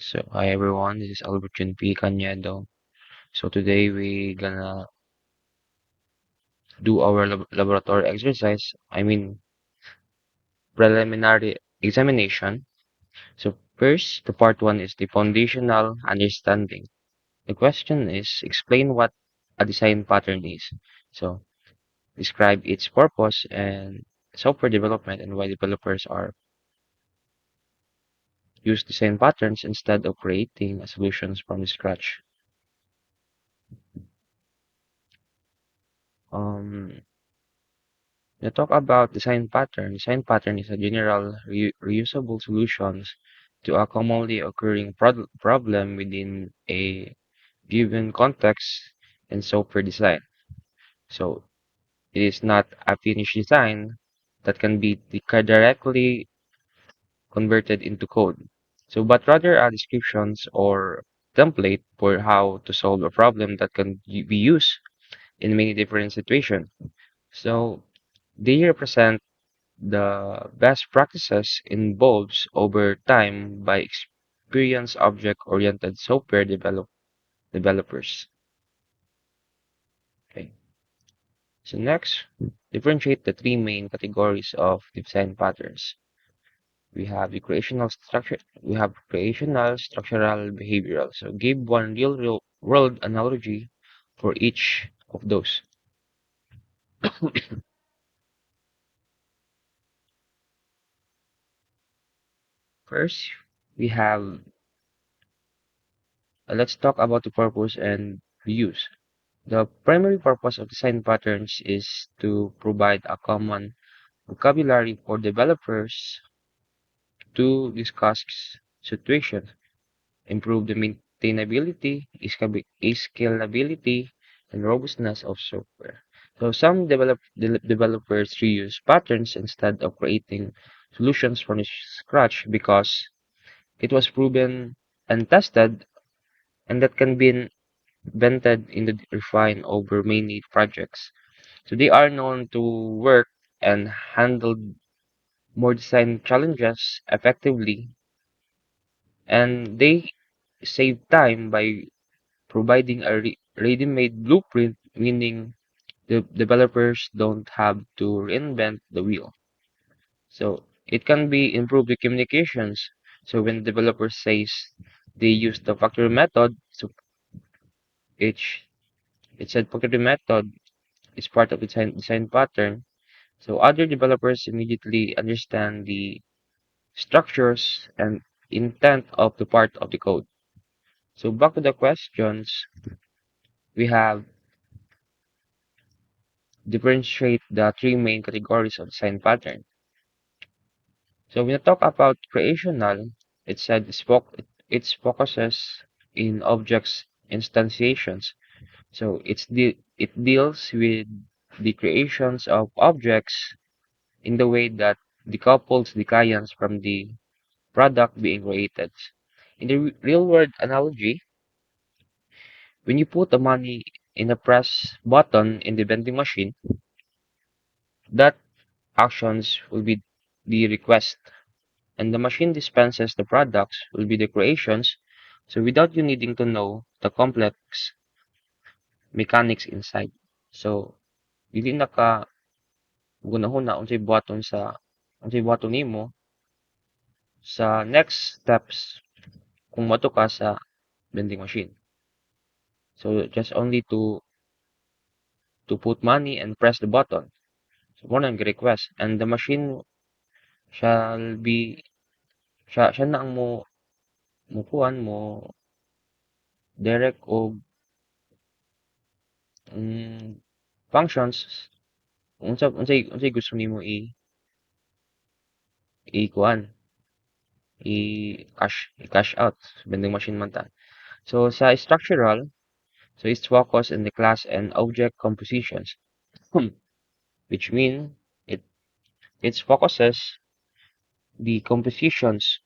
So, hi everyone, this is Albert Jun P. Cañedo. So, today we gonna do our laboratory exercise, preliminary examination. So, first, the part one is the foundational understanding. The question is explain what a design pattern is. So, describe its purpose and software development and why developers are use design patterns instead of creating solutions from scratch. Um, To talk about design pattern is a general reusable solutions to a commonly occurring problem within a given context in software design. So it is not a finished design that can be directly converted into code. So, but rather a descriptions or template for how to solve a problem that can be used in many different situations. So they represent the best practices involves over time by experienced object-oriented software developers. Okay. So next, differentiate the three main categories of design patterns. We have creational, structural, behavioral. So give one real world analogy for each of those. First, we have let's talk about the purpose and reuse. The primary purpose of design patterns is to provide a common vocabulary for developers to discuss situations, improve the maintainability, scalability, and robustness of software. So some developers reuse patterns instead of creating solutions from scratch because it was proven and tested and that can be invented in the refined over many projects. So they are known to work and handle more design challenges effectively, and they save time by providing a ready-made blueprint, meaning the developers don't have to reinvent the wheel. So it can be improve the communications. So when developer says they use the factory method, so each it said factory method is part of the design pattern. So other developers immediately understand the structures and intent of the part of the code. So back to the questions, we have differentiate the three main categories of design pattern. So when you talk about creational, it said it focuses in objects instantiations. So it deals with the creations of objects in the way that decouples the clients from the product being created. In the real world analogy, when you put the money in a press button in the vending machine, that actions will be the request, and the machine dispenses the products will be the creations. So without you needing to know the complex mechanics inside. So dili na ka gunahuna unsay button nimo sa next steps kung moto ka sa vending machine. So just only to put money and press the button. So mo nang request and the machine shall be siya na ang mo kuan mo direct og functions unsay gusto nimo i kuan i-cash out vending machine man ta. So sa structural, so it's focused in the class and object compositions, which mean it it focuses the compositions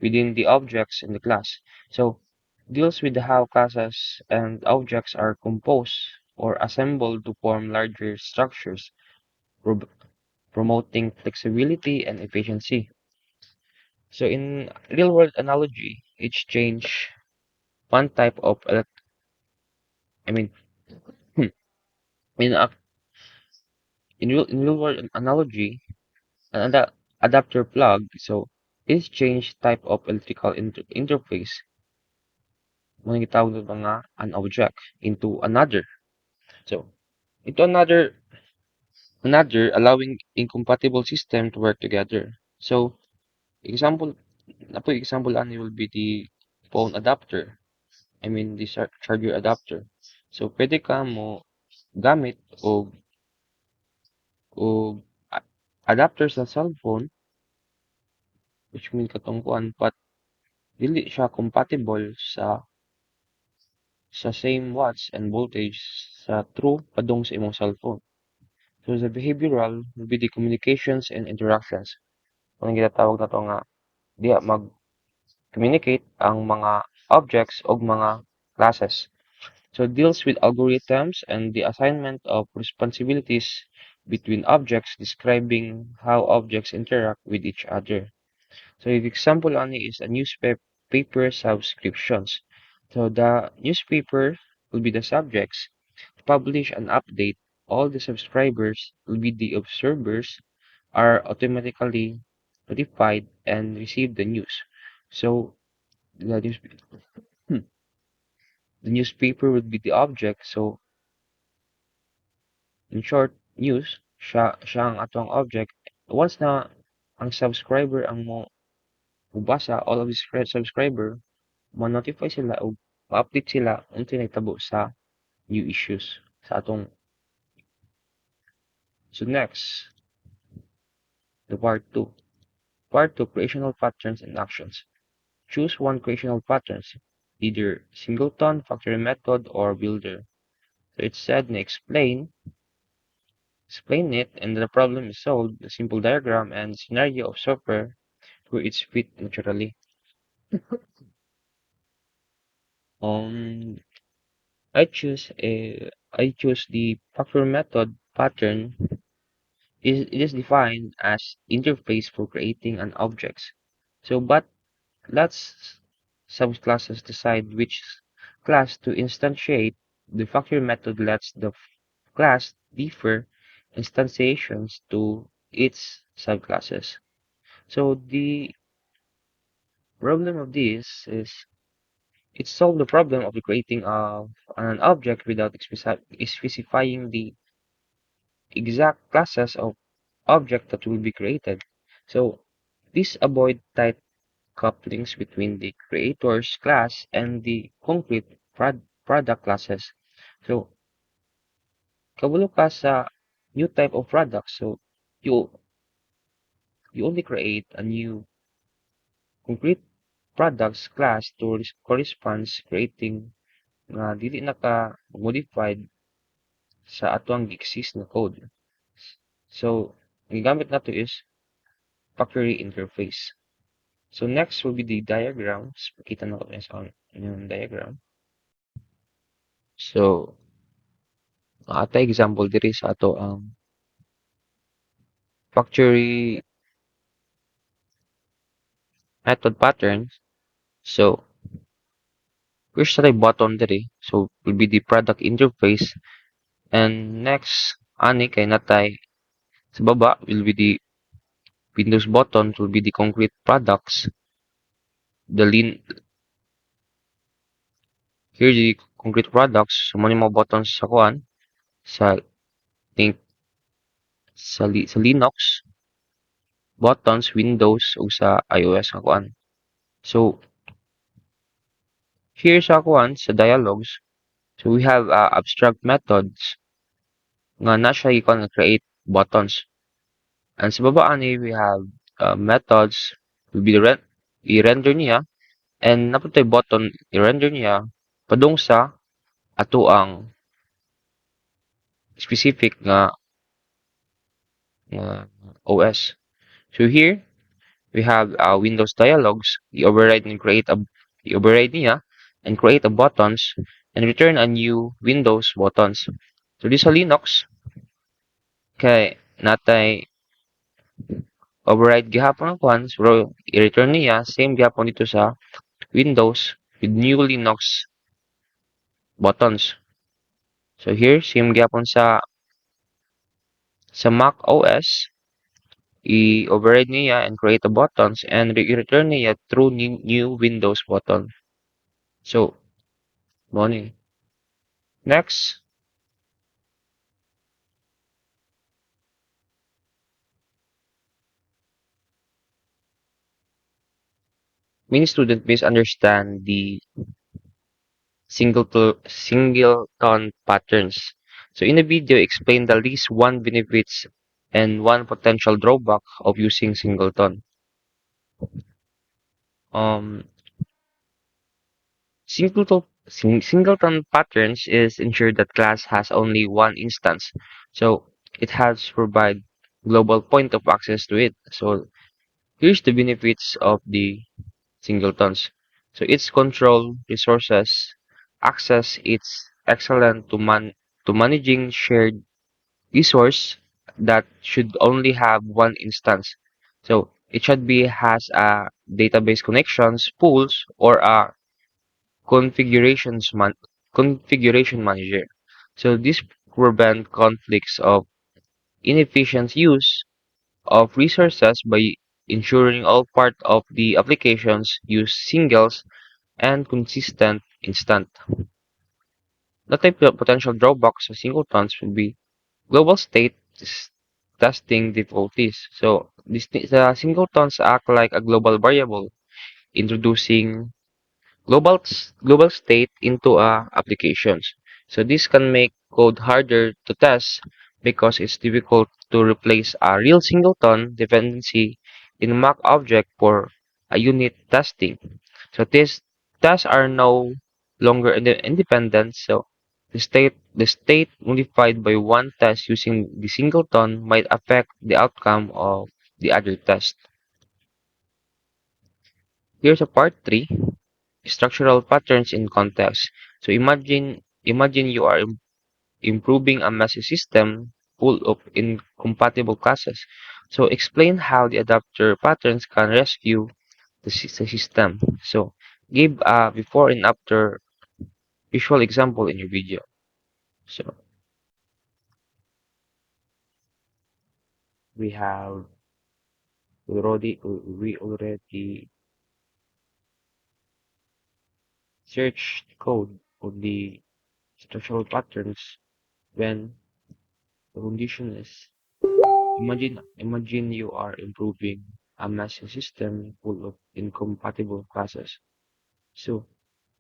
within the objects in the class. So deals with how classes and objects are composed or assembled to form larger structures, pro- promoting flexibility and efficiency. So in real world analogy, each change one type of I mean in a, in real world analogy, an adapter plug. So each change type of electrical interface mo gitawag ng mga an object into another. So into another allowing incompatible system to work together. So example na po example ani will be the phone adapter. I mean the charger adapter. So pwede ka mo gamit o adapter sa cellphone, which mean katong kuan but dili siya compatible sa same watts and voltage sa true padung sa imong cellphone. So the behavioral will be the communications and interactions. Kung ginatawag na to nga diha mag-communicate ang mga objects o mga classes. So deals with algorithms and the assignment of responsibilities between objects describing how objects interact with each other. So the example only is a newspaper subscriptions. So the newspaper will be the subjects. To publish an update, all the subscribers will be the observers are automatically notified and receive the news. So the, news, the newspaper would be the object. So in short, news, siya ang atong object. Once na ang subscriber ang mo mubasa, all of the subscriber, ma-notify sila o ma-update sila unsa nahitabo sa new issues sa atong. So next, the part 2. Part 2, creational patterns and actions. Choose one creational patterns, either singleton, factory method, or builder. So it's said na explain it, and the problem is solved, a simple diagram and scenario of software where it's fit naturally. Um, I choose the factory method pattern it is defined as interface for creating an objects. So, but let's subclasses decide which class to instantiate. The factory method lets the class differ instantiations to its subclasses. So the problem of this is it solved the problem of the creating of an object without specifying the exact classes of object that will be created. So this avoid tight couplings between the creator's class and the concrete product classes. So kabalo ka sa new type of product. So you you only create a new concrete products class to corresponds creating nga dili na ka modified sa atong exist na code. So ang gamit nato is factory interface. So next will be the diagrams. Pakita na ko sa yung diagram. So ata example diri sa ato ang factory method pattern. So first try button diri. So will be the product interface and next ani kay natay sa baba will be the Windows button will be the concrete products. The lean here the concrete products. So mo mga buttons sa kuan sa think sa Linux buttons Windows ug sa iOS nga kuan. So here sa kuan sa dialogues. So we have abstract methods nga na siya ikon nga create buttons. And sa baba ani we have methods will be i-render niya and naputay button i-render niya padung sa ato ang specific nga OS. So here we have Windows dialogues. I-override niya and create a buttons and return a new Windows buttons. So this sa Linux kay natay override gihapon ang kuan, so i-return niya, same gihapon dito sa Windows with new Linux buttons. So here, same gihapon sa Mac OS, i-override niya and create a buttons and i-return niya through new Windows button. So, money. Next, many students misunderstand the singleton patterns. So in the video, explain the least one benefits and one potential drawback of using singleton. Um, singleton patterns is ensure that class has only one instance. So it has provide global point of access to it. So here's the benefits of the singletons. So its control resources access. It's excellent to managing shared resource that should only have one instance. So it should be has a database connections, pools, or a configuration manager. So this prevent conflicts of inefficient use of resources by ensuring all part of the applications use singles and consistent instant. The type of potential drawbacks of singletons would be global state testing difficulties. So the singletons act like a global variable, introducing global state into applications. So this can make code harder to test because it's difficult to replace a real singleton dependency in a mock object for a unit testing. So these tests are no longer independent. So the state modified by one test using the singleton might affect the outcome of the other test. Here's a part 3. Structural patterns in context. So imagine you are improving a messy system full of incompatible classes. So explain how the adapter patterns can rescue the system. So give a before and after visual example in your video. So we have we already searched code of the structural patterns when the condition is imagine you are improving a messy system full of incompatible classes. So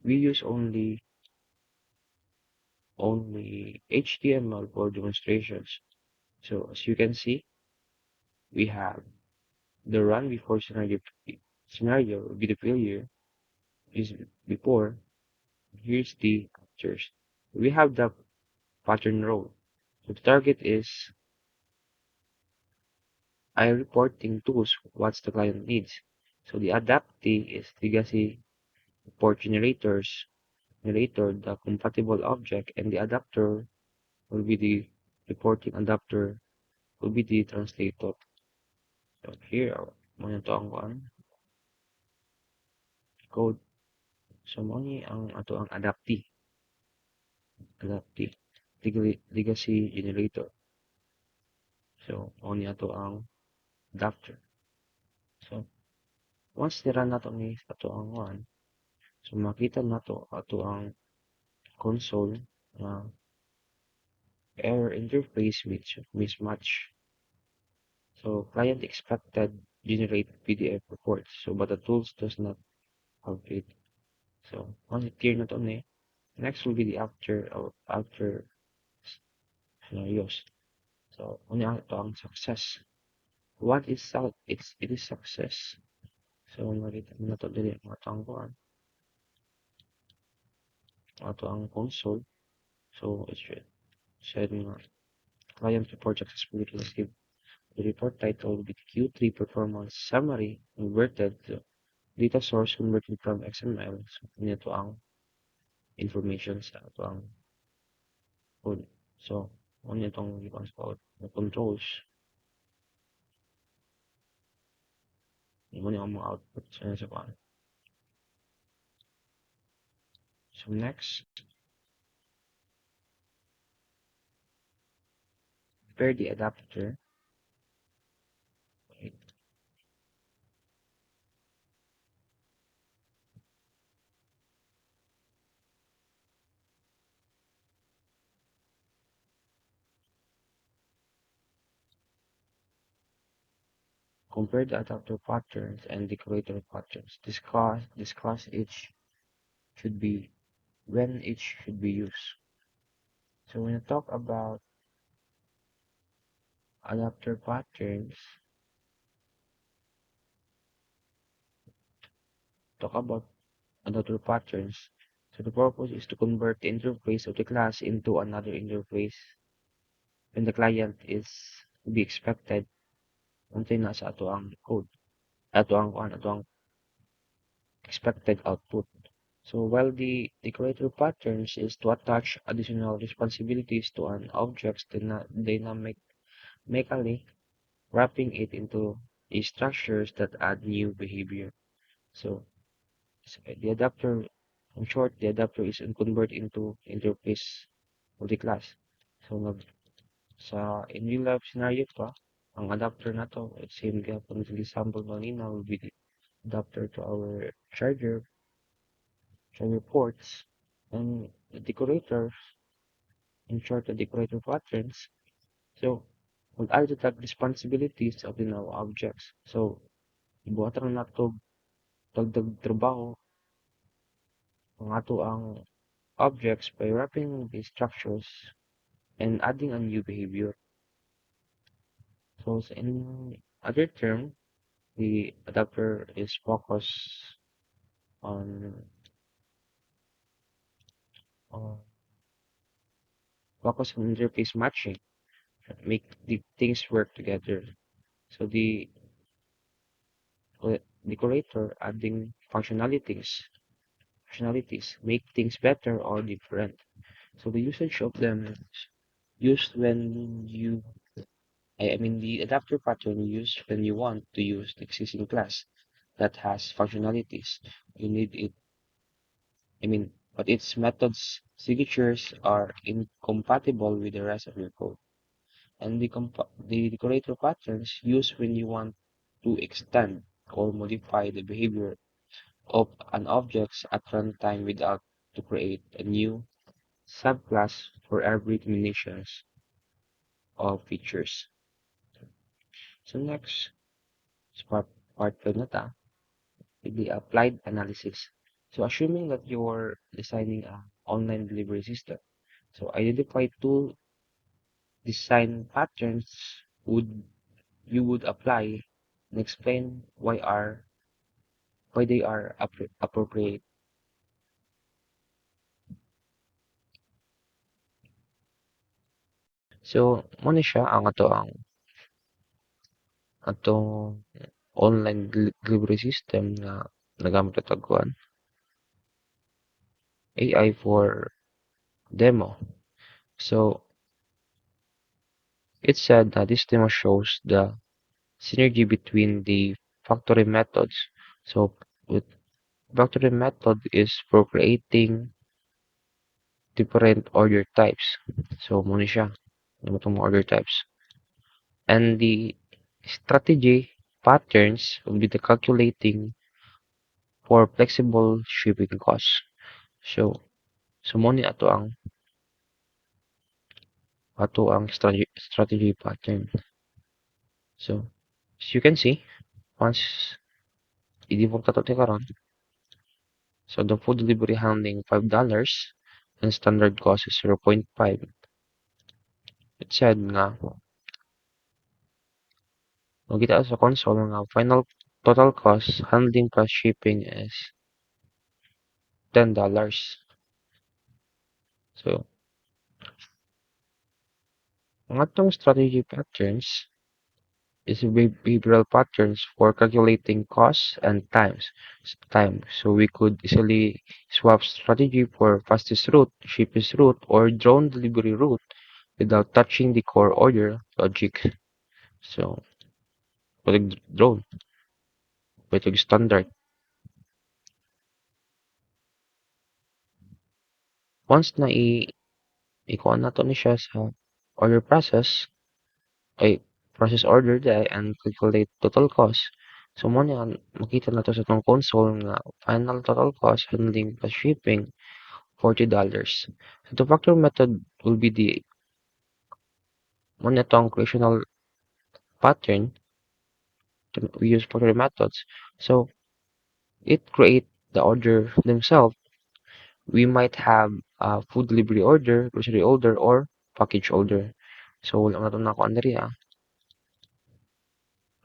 we use only HTML for demonstrations. So as you can see, we have the run before scenario will be the failure is before. Here's the captures. We have the pattern role. So the target is I reporting tools what the client needs. So the adaptee is legacy report generator, the compatible object, and the adapter will be the reporting adapter will be the translator. So here, mo na to ang kuan, code. So mo ni ang ato ang adaptee, legacy generator. So mo ni ato ang adapter. So once nira nato ni ato ang kuan, so makita nato ato ang console na error interface mismatch. So client expected generate PDF reports, so but the tools does not have it. So once it clear na to ni, next will be the after scenarios. So una ito ang success. What is it is success. So nakita mo na to dili mo ang kuan, ato ang console. So it should said nga client report successfully received. The report title will be Q3 performance summary converted to data source converted from XML. So ito ang information sa ato ang code. So ano itong code na controls. Yun muna yung mga output sa kuan. So next, pair the adapter. Wait, compare the adapter patterns and decorator patterns. Discuss each should be when each should be used. So when you talk about adapter patterns, talk about adapter patterns. So the purpose is to convert the interface of the class into another interface when the client is to be expected unsay na sa ato ang code, ato ang expected output. So while the decorator patterns is to attach additional responsibilities to an object's dynamically wrapping it into structures that add new behavior. So the adapter, in short, the adapter is convert into interface of the class. So sa in real life scenario pa, ang adapter na to, same gapon sa example kanina will be the adapter to our charger ports, and the decorators, in short, the decorator patterns. So, mag-add tag responsibilities of the now objects. So, ibuhatan na to dagdag trabaho ang ato ang objects by wrapping the structures and adding a new behavior. So, in other term, the adapter is on on focused on interface matching, make the things work together. So the decorator adding functionalities make things better or different. So the usage of them is used when I mean the adapter pattern used when you want to use the existing class that has functionalities. You need it, I mean, but its methods signatures are incompatible with the rest of your code. And the decorator patterns used when you want to extend or modify the behavior of an object at runtime without to create a new subclass for every combinations of features. So next is part 5 na ta, the applied analysis. So assuming that you're designing an online delivery system, so identify two design patterns would you would apply and explain why they are appropriate. So mo ni siya ang atong online delivery system na nagamit na tagkuan AI for demo. So it said that this demo shows the synergy between the factory methods. So with factory method is for creating different order types. So mo ni siya yung itong order types. And the strategy patterns will be the calculating for flexible shipping costs. So mo ni ato ang strategy pattern. So as you can see, once i-default ka to karon, so the food delivery handling $5 and standard cost is 0.5. It said nga makita sa console nga final total cost handling plus shipping is $10. So ang atong strategy patterns is behavioral patterns for calculating costs and time. So we could easily swap strategy for fastest route, cheapest route, or drone delivery route without touching the core order logic. So, for the drone. Between standard. Once na ikuha na to ni siya sa order process, ay process order day and calculate total cost. So mo niya makita na to sa tong console nga final total cost handling plus shipping $40. So the factor method will be the mo niya tong creational pattern we use factory methods. So it create the order themselves. We might have a food delivery order, grocery order, or package order. So wala na to na kuan diri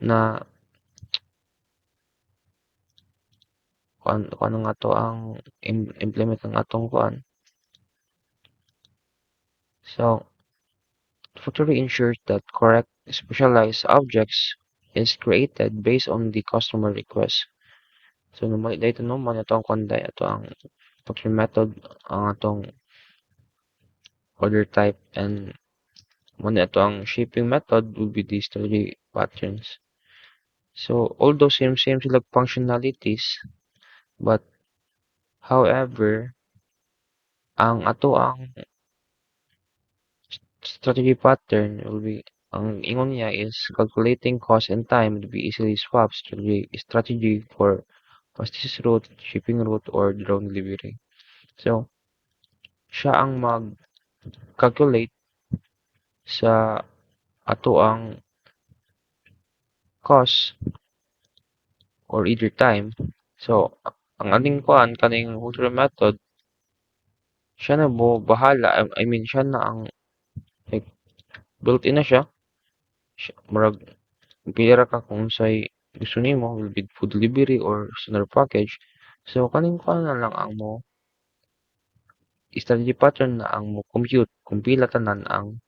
na kung ano nga to ang implement ng atong kuan. So factory ensures that correct specialized objects is created based on the customer request. So normally dito naman itong kuan ito ang factory method ang atong order type and muna ito ang shipping method will be the strategy patterns. So although same sila functionalities, but however, ang ato ang strategy pattern will be ang ingon niya is calculating cost and time to be easily swapped strategy for fastest route, shipping route, or drone delivery. So, siya ang mag-calculate sa ato ang cost or either time. So, ang aning kuan kaning Hoover method, siya na bahala. I mean, siya na ang like, built-in na siya. Murag pila ka kung say gusto nimo will be food delivery or standard package. So kaning kuan na lang ang mo strategy pattern na ang mo compute kung pila tanan ang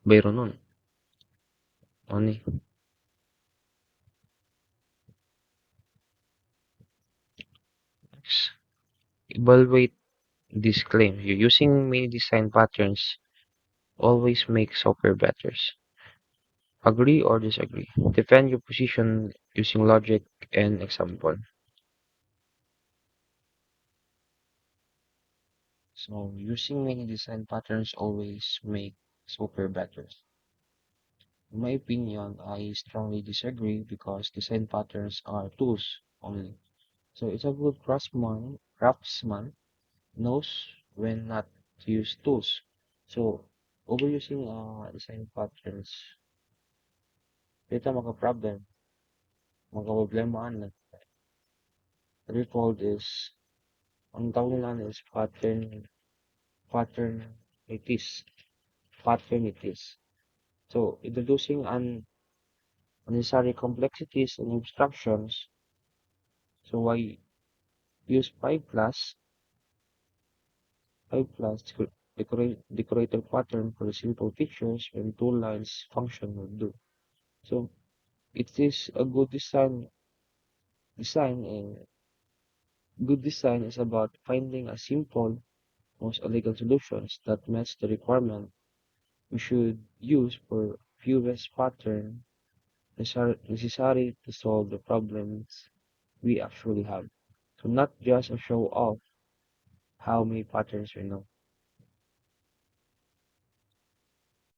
bayro nun. Mao ni. Next, evaluate these claims. You using many design patterns always make software better. Agree or disagree. Defend your position using logic and example. So using many design patterns always make software better. In my opinion, I strongly disagree because design patterns are tools only. So it's a good craftsman knows when not to use tools. So overusing design patterns, ito maka-problem, maka-problema na. Threefold is, ang tawag nila is patternitis, patternitis. So introducing unnecessary complexities and abstractions. So why use 5 plus decorator pattern for simple pictures when two lines function will do. So it is a design and good design is about finding a simple, most elegant solutions that match the requirement we should use for fewest pattern necessary to solve the problems we actually have. So not just a show off how many patterns we know.